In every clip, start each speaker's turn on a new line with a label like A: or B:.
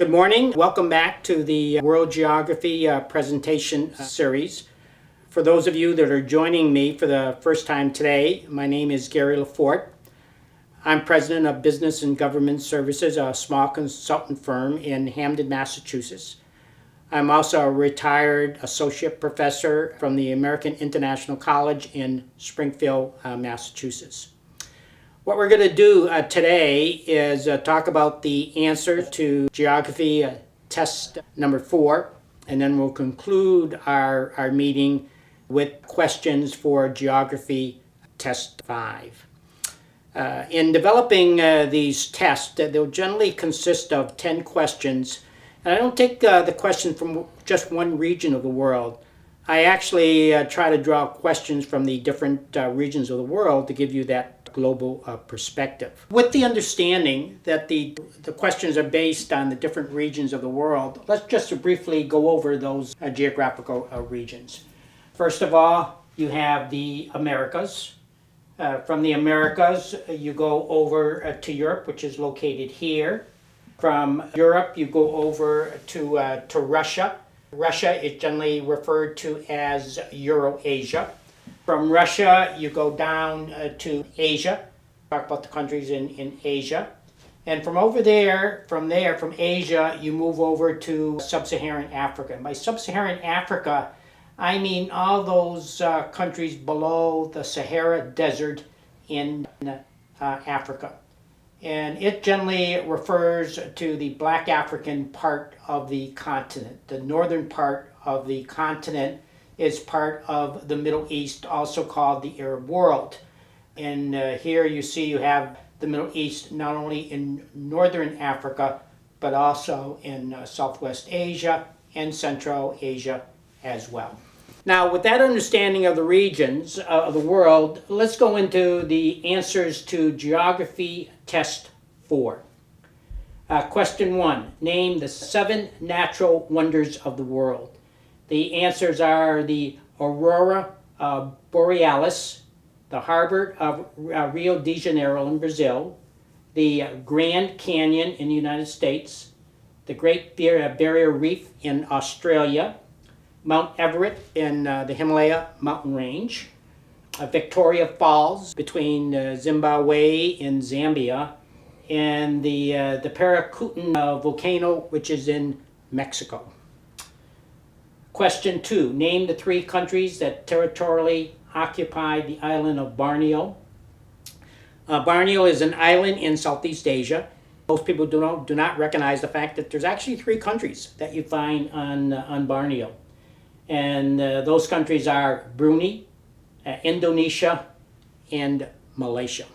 A: Good morning. Welcome back to the World Geography presentation series. For those of you that are joining me for the first time today, my name is Gary LeFort. I'm president of Business and Government Services, a small consultant firm in Hamden, Massachusetts. I'm also a retired associate professor from the American International College in Springfield, Massachusetts. What we're going to do today is talk about the answer to Geography Test number 4, and then we'll conclude our meeting with questions for Geography Test 5. In developing these tests, they'll generally consist of 10 questions. And I don't take the question from just one region of the world. I actually try to draw questions from the different regions of the world to give you that global perspective. With the understanding that the questions are based on the different regions of the world, let's just briefly go over those geographical regions. First of all, you have the Americas. From the Americas, you go over to Europe, which is located here. From Europe, you go over to Russia. Russia is generally referred to as Eurasia. From Russia, you go down to Asia. Talk about the countries in Asia. And from Asia, you move over to Sub-Saharan Africa. And by Sub-Saharan Africa, I mean all those countries below the Sahara Desert in Africa. And it generally refers to the Black African part of the continent. The northern part of the continent is part of the Middle East, also called the Arab world. And here you see you have the Middle East not only in northern Africa, but also in Southwest Asia and Central Asia as well. Now, with that understanding of the regions of the world, let's go into the answers to Geography Test 4. Question 1, name the 7 natural wonders of the world. The answers are the Aurora Borealis, the harbor of Rio de Janeiro in Brazil, the Grand Canyon in the United States, the Great Barrier Reef in Australia, Mount Everest in the Himalaya mountain range, Victoria Falls between Zimbabwe and Zambia, and the Paracutan volcano, which is in Mexico. Question 2, name the 3 countries that territorially occupy the island of Borneo. Borneo is an island in Southeast Asia. Most people do not recognize the fact that there's actually 3 countries that you find on Borneo. And those countries are Brunei, Indonesia, and Malaysia.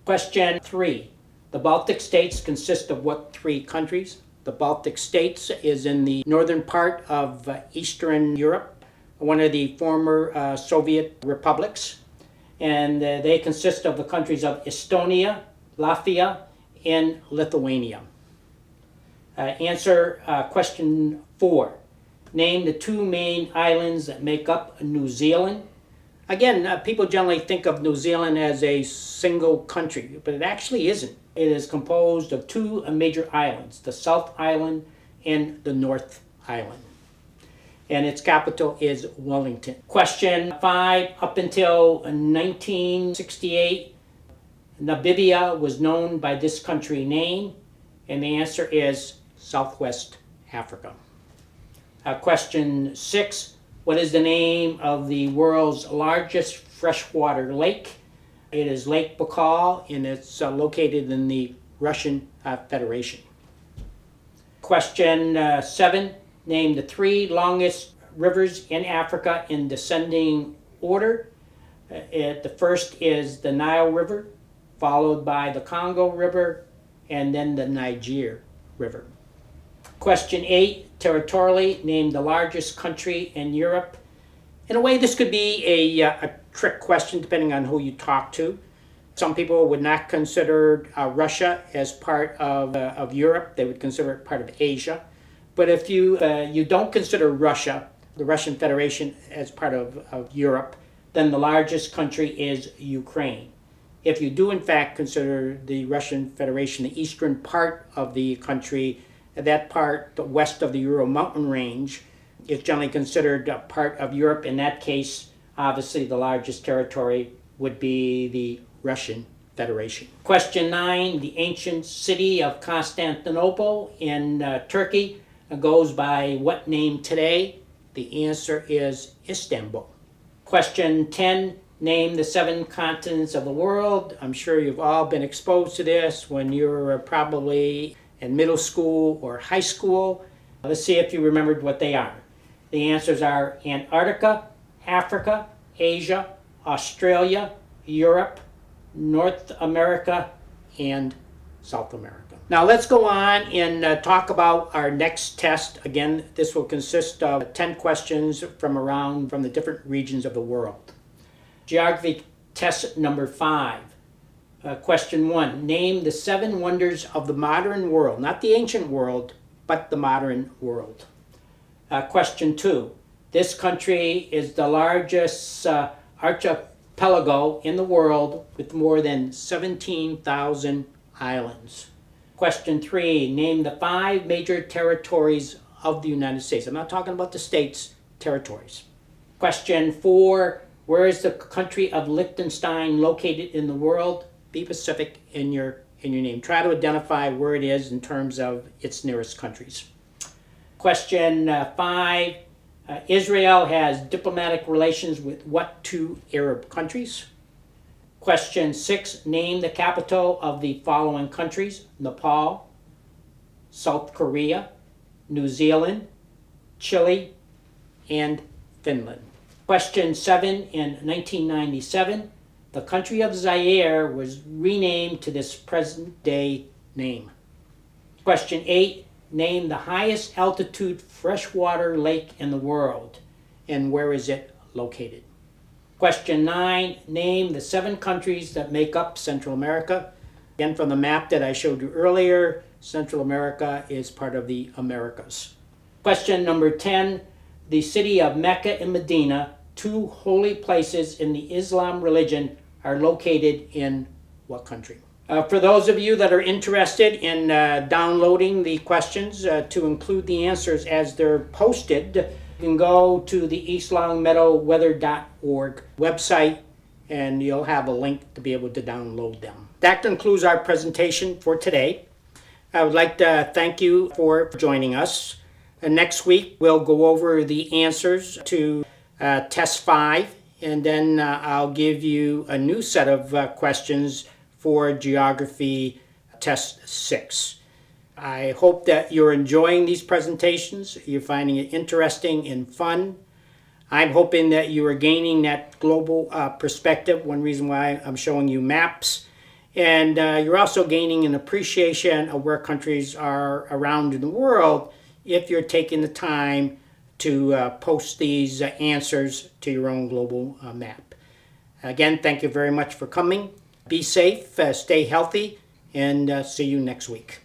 A: Question 3. The Baltic states consist of what 3 countries? The Baltic states is in the northern part of Eastern Europe, one of the former Soviet republics. And they consist of the countries of Estonia, Latvia, and Lithuania. Answer question 4. Name the 2 main islands that make up New Zealand. Again, people generally think of New Zealand as a single country, but it actually isn't. It is composed of 2 major islands, the South Island and the North Island. And its capital is Wellington. Question 5, up until 1968, Namibia was known by this country name, and the answer is Southwest Africa. Question 6, what is the name of the world's largest freshwater lake? It is Lake Baikal, and it's located in the Russian Federation. Question 7, name the 3 longest rivers in Africa in descending order. The first is the Nile River, followed by the Congo River, and then the Niger River. Question 8, territorially, name the largest country in Europe. In a way, this could be a trick question depending on who you talk to. Some people would not consider Russia as part of Europe. They would consider it part of Asia. But if you don't consider Russia, the Russian Federation, as part of Europe, then the largest country is Ukraine. If you do in fact consider the Russian Federation the eastern part of the country, that part west of the Ural Mountain Range is generally considered a part of Europe. In that case, obviously the largest territory would be the Russian Federation. Question 9, the ancient city of Constantinople in Turkey goes by what name today? The answer is Istanbul. Question 10, name the 7 continents of the world. I'm sure you've all been exposed to this when you were probably in middle school or high school. Let's see if you remembered what they are. The answers are Antarctica, Africa, Asia, Australia, Europe, North America, and South America. Now let's go on and talk about our next test. Again, this will consist of 10 questions from the different regions of the world. Geography test number 5. Question 1. Name the 7 wonders of the modern world. Not the ancient world, but the modern world. Question 2. This country is the largest archipelago in the world with more than 17,000 islands. Question 3. Name the 5 major territories of the United States. I'm not talking about the states, territories. Question 4. Where is the country of Liechtenstein located in the world? Be specific in your name. Try to identify where it is in terms of its nearest countries. Question 5. Israel has diplomatic relations with what 2 Arab countries? Question 6. Name the capital of the following countries: Nepal, South Korea, New Zealand, Chile, and Finland. Question 7. In 1997, the country of Zaire was renamed to this present-day name. Question 8. Name the highest altitude freshwater lake in the world, and where is it located? Question 9. Name the 7 countries that make up Central America. Again, from the map that I showed you earlier, Central America is part of the Americas. Question number 10. The city of Mecca and Medina, 2 holy places in the Islam religion, are located in what country? For those of you that are interested in downloading the questions to include the answers as they're posted, you can go to the eastlongmeadowweather.org website and you'll have a link to be able to download them. That concludes our presentation for today. I would like to thank you for joining us. Next week we'll go over the answers to Test 5, and then I'll give you a new set of questions for Geography Test 6. I hope that you're enjoying these presentations, you're finding it interesting and fun. I'm hoping that you are gaining that global perspective, one reason why I'm showing you maps. And you're also gaining an appreciation of where countries are around in the world if you're taking the time to post these answers to your own global map. Again, thank you very much for coming. Be safe, stay healthy, and see you next week.